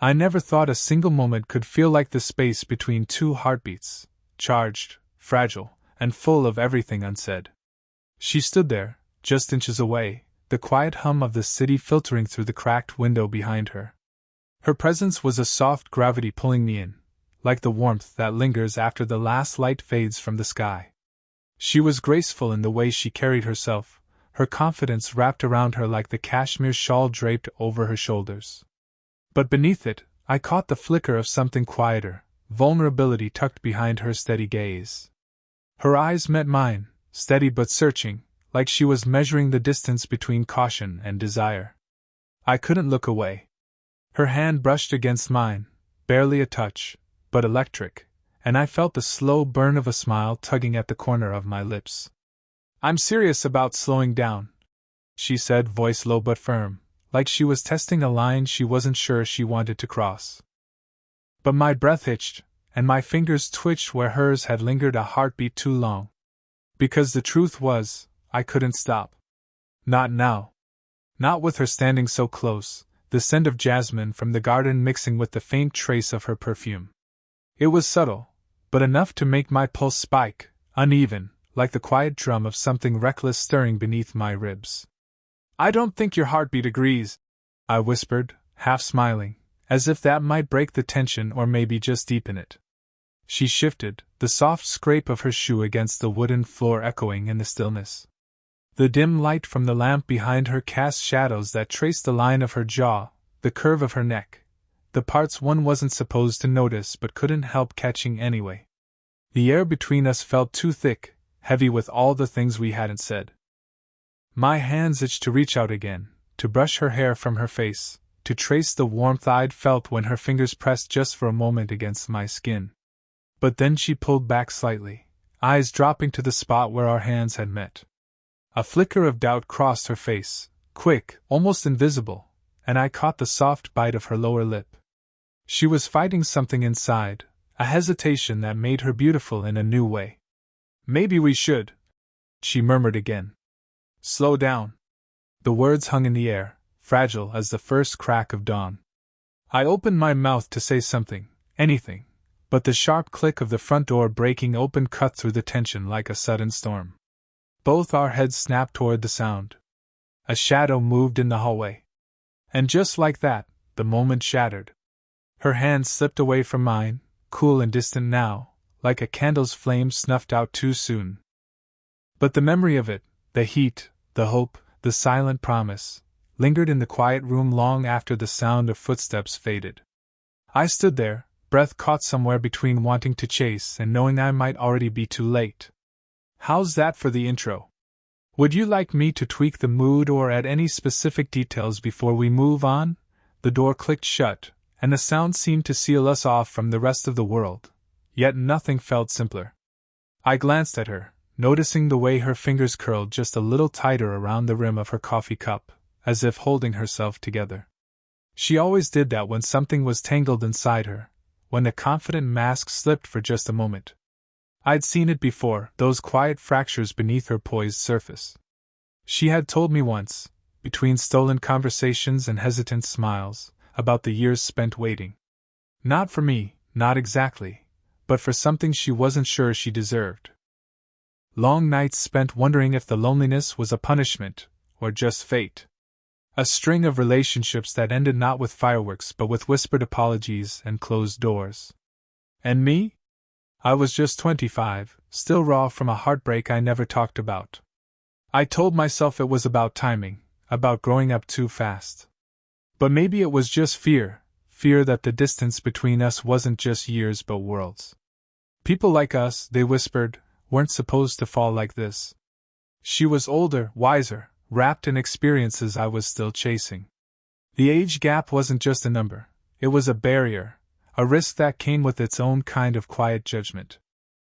I never thought a single moment could feel like the space between two heartbeats, charged, fragile, and full of everything unsaid. She stood there, just inches away, the quiet hum of the city filtering through the cracked window behind her. Her presence was a soft gravity pulling me in, like the warmth that lingers after the last light fades from the sky. She was graceful in the way she carried herself, her confidence wrapped around her like the cashmere shawl draped over her shoulders. But beneath it, I caught the flicker of something quieter, vulnerability tucked behind her steady gaze. Her eyes met mine, steady but searching, like she was measuring the distance between caution and desire. I couldn't look away. Her hand brushed against mine, barely a touch, but electric, and I felt the slow burn of a smile tugging at the corner of my lips. "I'm serious about slowing down," she said, voice low but firm, like she was testing a line she wasn't sure she wanted to cross. But my breath hitched, and my fingers twitched where hers had lingered a heartbeat too long. Because the truth was, I couldn't stop. Not now. Not with her standing so close, the scent of jasmine from the garden mixing with the faint trace of her perfume. It was subtle, but enough to make my pulse spike, uneven, like the quiet drum of something reckless stirring beneath my ribs. "I don't think your heartbeat agrees," I whispered, half smiling, as if that might break the tension or maybe just deepen it. She shifted, the soft scrape of her shoe against the wooden floor echoing in the stillness. The dim light from the lamp behind her cast shadows that traced the line of her jaw, the curve of her neck, the parts one wasn't supposed to notice but couldn't help catching anyway. The air between us felt too thick, heavy with all the things we hadn't said. My hands itched to reach out again, to brush her hair from her face, to trace the warmth I'd felt when her fingers pressed just for a moment against my skin. But then she pulled back slightly, eyes dropping to the spot where our hands had met. A flicker of doubt crossed her face, quick, almost invisible, and I caught the soft bite of her lower lip. She was fighting something inside, a hesitation that made her beautiful in a new way. "Maybe we should," she murmured again. "Slow down." The words hung in the air, fragile as the first crack of dawn. I opened my mouth to say something, anything, but the sharp click of the front door breaking open cut through the tension like a sudden storm. Both our heads snapped toward the sound. A shadow moved in the hallway. And just like that, the moment shattered. Her hand slipped away from mine, cool and distant now, like a candle's flame snuffed out too soon. But the memory of it, the heat, the hope, the silent promise, lingered in the quiet room long after the sound of footsteps faded. I stood there, breath caught somewhere between wanting to chase and knowing I might already be too late. "How's that for the intro? Would you like me to tweak the mood or add any specific details before we move on?" The door clicked shut, and the sound seemed to seal us off from the rest of the world, yet nothing felt simpler. I glanced at her, noticing the way her fingers curled just a little tighter around the rim of her coffee cup, as if holding herself together. She always did that when something was tangled inside her, when the confident mask slipped for just a moment. I'd seen it before, those quiet fractures beneath her poised surface. She had told me once, between stolen conversations and hesitant smiles, about the years spent waiting. Not for me, not exactly, but for something she wasn't sure she deserved. Long nights spent wondering if the loneliness was a punishment, or just fate. A string of relationships that ended not with fireworks but with whispered apologies and closed doors. And me? I was just 25, still raw from a heartbreak I never talked about. I told myself it was about timing, about growing up too fast. But maybe it was just fear that the distance between us wasn't just years but worlds. People like us, they whispered, weren't supposed to fall like this. She was older, wiser, wrapped in experiences I was still chasing. The age gap wasn't just a number, it was a barrier, a risk that came with its own kind of quiet judgment.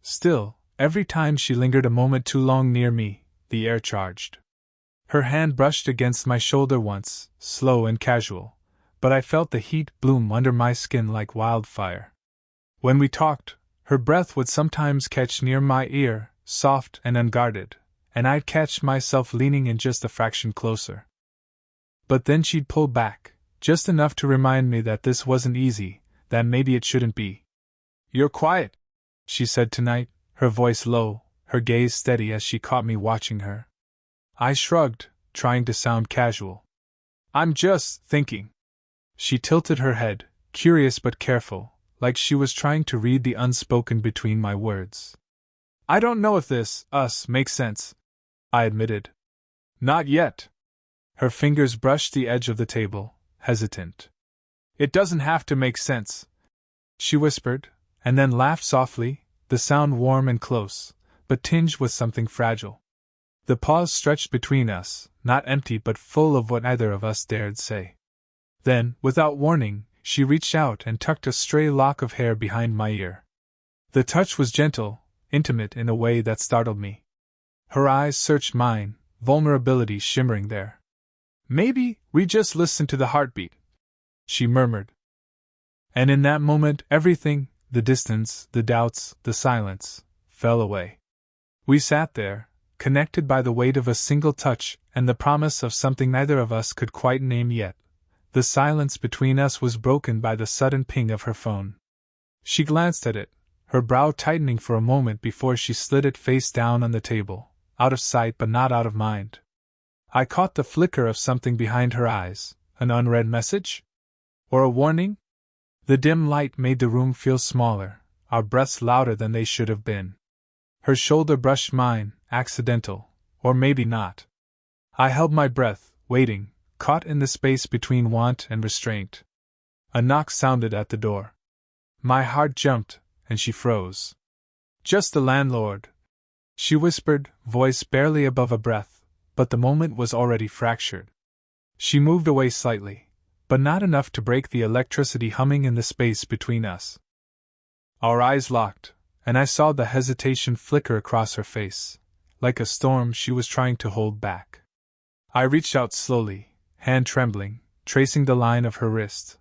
Still, every time she lingered a moment too long near me, the air charged. Her hand brushed against my shoulder once, slow and casual, but I felt the heat bloom under my skin like wildfire. When we talked, her breath would sometimes catch near my ear, soft and unguarded, and I'd catch myself leaning in just a fraction closer. But then she'd pull back, just enough to remind me that this wasn't easy, that maybe it shouldn't be. "You're quiet," she said tonight, her voice low, her gaze steady as she caught me watching her. I shrugged, trying to sound casual. "I'm just thinking." She tilted her head, curious but careful, like she was trying to read the unspoken between my words. "I don't know if this, us, makes sense," I admitted. "Not yet." Her fingers brushed the edge of the table, hesitant. "It doesn't have to make sense," she whispered, and then laughed softly, the sound warm and close, but tinged with something fragile. The pause stretched between us, not empty but full of what neither of us dared say. Then, without warning, she reached out and tucked a stray lock of hair behind my ear. The touch was gentle, intimate in a way that startled me. Her eyes searched mine, vulnerability shimmering there. "Maybe we just listen to the heartbeat," she murmured. And in that moment, everything, the distance, the doubts, the silence, fell away. We sat there, connected by the weight of a single touch and the promise of something neither of us could quite name yet. The silence between us was broken by the sudden ping of her phone. She glanced at it, her brow tightening for a moment before she slid it face down on the table, out of sight but not out of mind. I caught the flicker of something behind her eyes, an unread message? Or a warning? The dim light made the room feel smaller, our breaths louder than they should have been. Her shoulder brushed mine, accidental, or maybe not. I held my breath, waiting, caught in the space between want and restraint. A knock sounded at the door. My heart jumped, and she froze. "Just the landlord," she whispered, voice barely above a breath, but the moment was already fractured. She moved away slightly, but not enough to break the electricity humming in the space between us. Our eyes locked, and I saw the hesitation flicker across her face, like a storm she was trying to hold back. I reached out slowly, hand trembling, tracing the line of her wrist.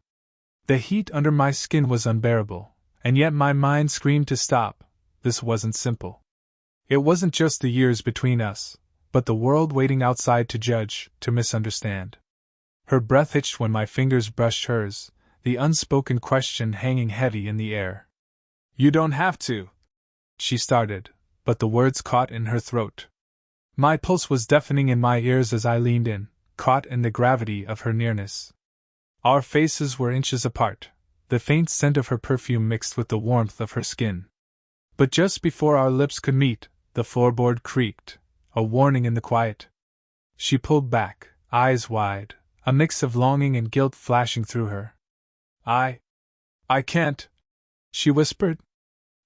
The heat under my skin was unbearable, and yet my mind screamed to stop. This wasn't simple. It wasn't just the years between us, but the world waiting outside to judge, to misunderstand. Her breath hitched when my fingers brushed hers, the unspoken question hanging heavy in the air. "You don't have to," she started, but the words caught in her throat. My pulse was deafening in my ears as I leaned in, caught in the gravity of her nearness. Our faces were inches apart, the faint scent of her perfume mixed with the warmth of her skin. But just before our lips could meet, the floorboard creaked, a warning in the quiet. She pulled back, eyes wide, a mix of longing and guilt flashing through her. I can't," she whispered.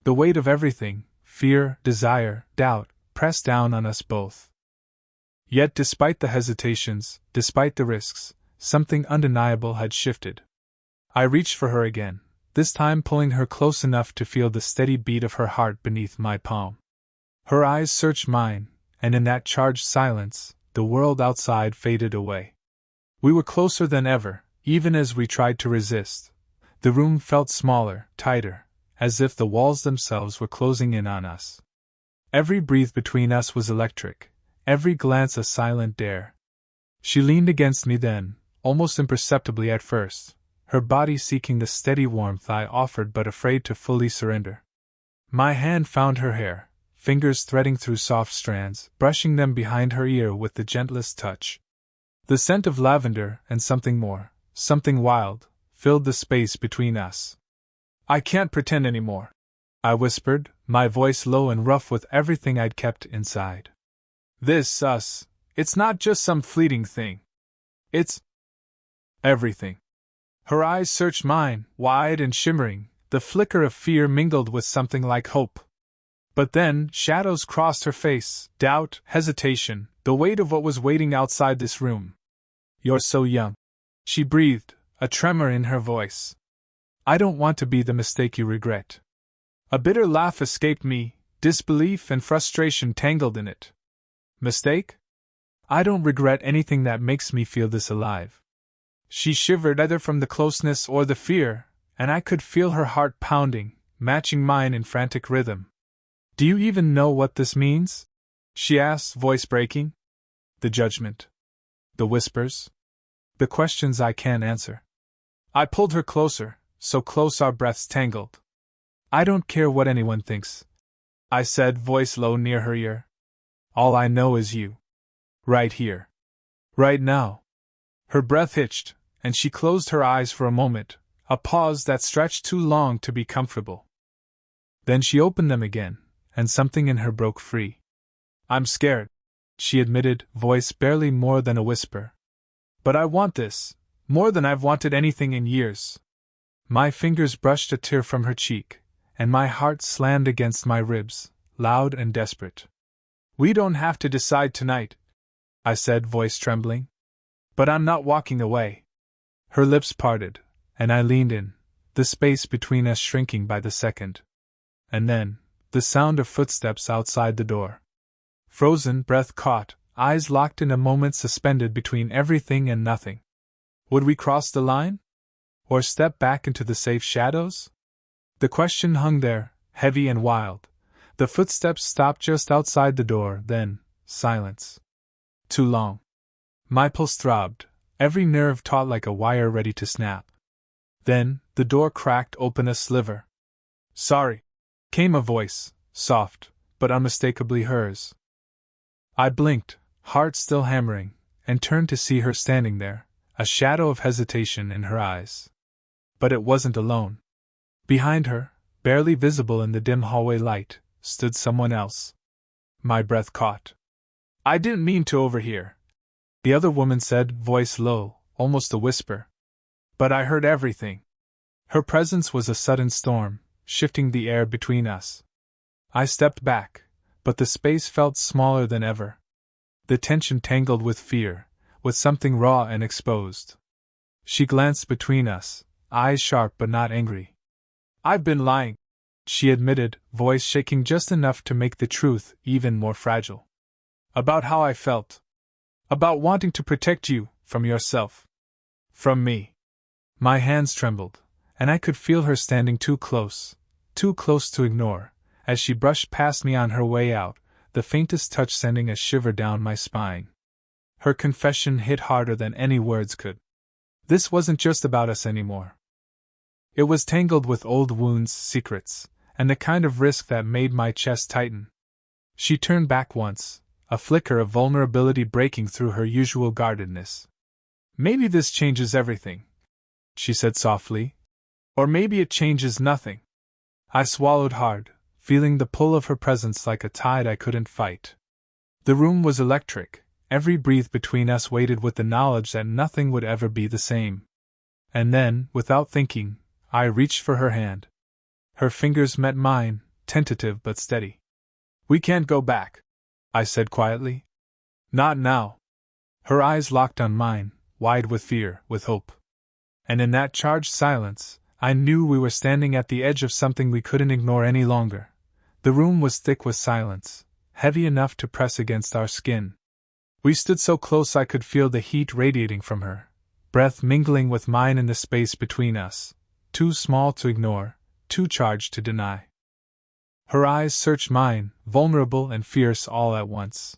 The weight of everything, fear, desire, doubt, pressed down on us both. Yet despite the hesitations, despite the risks, something undeniable had shifted. I reached for her again, this time pulling her close enough to feel the steady beat of her heart beneath my palm. Her eyes searched mine, and in that charged silence, the world outside faded away. We were closer than ever, even as we tried to resist. The room felt smaller, tighter, as if the walls themselves were closing in on us. Every breath between us was electric, every glance a silent dare. She leaned against me then, almost imperceptibly at first, her body seeking the steady warmth I offered but afraid to fully surrender. My hand found her hair, fingers threading through soft strands, brushing them behind her ear with the gentlest touch. The scent of lavender and something more, something wild, filled the space between us. "I can't pretend anymore," I whispered, my voice low and rough with everything I'd kept inside. "This, us, it's not just some fleeting thing. It's everything." Her eyes searched mine, wide and shimmering, the flicker of fear mingled with something like hope. But then, shadows crossed her face, doubt, hesitation, the weight of what was waiting outside this room. "You're so young," she breathed, a tremor in her voice. "I don't want to be the mistake you regret." A bitter laugh escaped me, disbelief and frustration tangled in it. "Mistake? I don't regret anything that makes me feel this alive." She shivered either from the closeness or the fear, and I could feel her heart pounding, matching mine in frantic rhythm. "Do you even know what this means?" she asked, voice breaking. "The judgment. The whispers. The questions I can't answer. I pulled her closer, so close our breaths tangled. I don't care what anyone thinks, I said, voice low near her ear. All I know is you. Right here. Right now. Her breath hitched, and she closed her eyes for a moment, a pause that stretched too long to be comfortable. Then she opened them again, and something in her broke free. I'm scared, she admitted, voice barely more than a whisper. But I want this, more than I've wanted anything in years. My fingers brushed a tear from her cheek, and my heart slammed against my ribs, loud and desperate. We don't have to decide tonight, I said, voice trembling. But I'm not walking away. Her lips parted, and I leaned in, the space between us shrinking by the second. And then, the sound of footsteps outside the door. Frozen, breath caught, eyes locked in a moment suspended between everything and nothing. Would we cross the line? Or step back into the safe shadows? The question hung there, heavy and wild. The footsteps stopped just outside the door, then, silence. Too long. My pulse throbbed, every nerve taut like a wire ready to snap. Then, the door cracked open a sliver. Sorry, came a voice, soft, but unmistakably hers. I blinked, heart still hammering, and turned to see her standing there, a shadow of hesitation in her eyes. But it wasn't alone. Behind her, barely visible in the dim hallway light, stood someone else. My breath caught. I didn't mean to overhear, the other woman said, voice low, almost a whisper. But I heard everything. Her presence was a sudden storm, shifting the air between us. I stepped back, but the space felt smaller than ever. The tension tangled with fear, with something raw and exposed. She glanced between us, eyes sharp but not angry. I've been lying, she admitted, voice shaking just enough to make the truth even more fragile. About how I felt. About wanting to protect you, from yourself. From me. My hands trembled, and I could feel her standing too close to ignore, as she brushed past me on her way out, the faintest touch sending a shiver down my spine. Her confession hit harder than any words could. This wasn't just about us anymore. It was tangled with old wounds, secrets, and the kind of risk that made my chest tighten. She turned back once, a flicker of vulnerability breaking through her usual guardedness. Maybe this changes everything, she said softly. Or maybe it changes nothing. I swallowed hard, feeling the pull of her presence like a tide I couldn't fight. The room was electric, every breath between us weighted with the knowledge that nothing would ever be the same. And then, without thinking, I reached for her hand. Her fingers met mine, tentative but steady. We can't go back, I said quietly. Not now. Her eyes locked on mine, wide with fear, with hope. And in that charged silence, I knew we were standing at the edge of something we couldn't ignore any longer. The room was thick with silence, heavy enough to press against our skin. We stood so close I could feel the heat radiating from her, breath mingling with mine in the space between us, too small to ignore, too charged to deny. Her eyes searched mine, vulnerable and fierce all at once.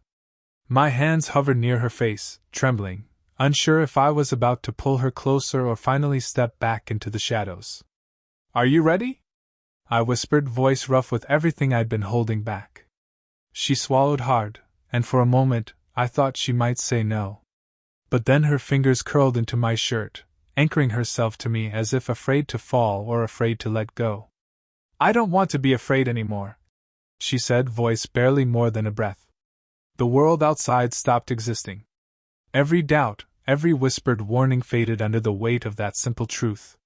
My hands hovered near her face, trembling, unsure if I was about to pull her closer or finally step back into the shadows. Are you ready? I whispered, voice rough with everything I'd been holding back. She swallowed hard, and for a moment, I thought she might say no. But then her fingers curled into my shirt, anchoring herself to me as if afraid to fall or afraid to let go. I don't want to be afraid anymore, she said, voice barely more than a breath. The world outside stopped existing. Every doubt, every whispered warning faded under the weight of that simple truth.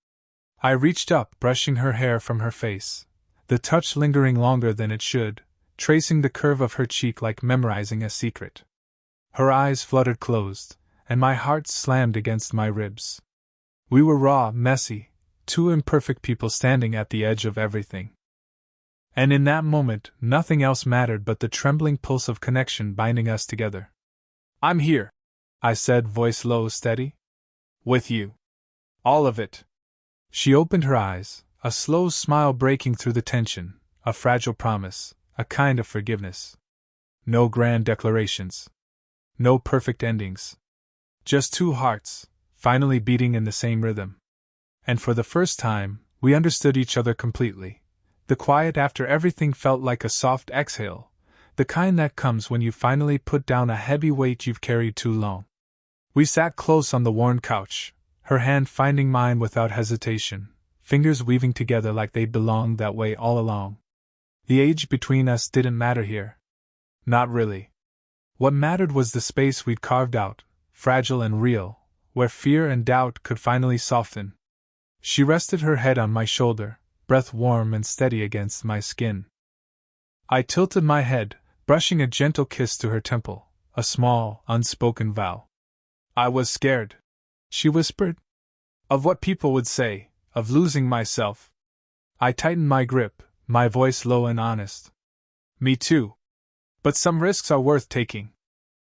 I reached up, brushing her hair from her face, the touch lingering longer than it should, tracing the curve of her cheek like memorizing a secret. Her eyes fluttered closed, and my heart slammed against my ribs. We were raw, messy, two imperfect people standing at the edge of everything. And in that moment, nothing else mattered but the trembling pulse of connection binding us together. I'm here, I said, voice low, steady. With you. All of it. She opened her eyes, a slow smile breaking through the tension, a fragile promise, a kind of forgiveness. No grand declarations. No perfect endings. Just two hearts, finally beating in the same rhythm. And for the first time, we understood each other completely. The quiet after everything felt like a soft exhale, the kind that comes when you finally put down a heavy weight you've carried too long. We sat close on the worn couch, her hand finding mine without hesitation, fingers weaving together like they belonged that way all along. The age between us didn't matter here. Not really. What mattered was the space we'd carved out, fragile and real, where fear and doubt could finally soften. She rested her head on my shoulder, breath warm and steady against my skin. I tilted my head, brushing a gentle kiss to her temple, a small, unspoken vow. I was scared, she whispered. Of what people would say, of losing myself. I tightened my grip, my voice low and honest. Me too. But some risks are worth taking.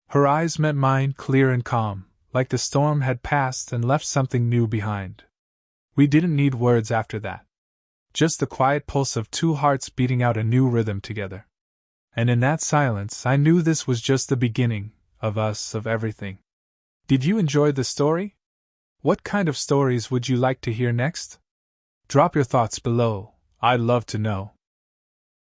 Her eyes met mine, clear and calm, like the storm had passed and left something new behind. We didn't need words after that. Just the quiet pulse of two hearts beating out a new rhythm together. And in that silence I knew this was just the beginning, of us, of everything. Did you enjoy the story? What kind of stories would you like to hear next? Drop your thoughts below, I'd love to know.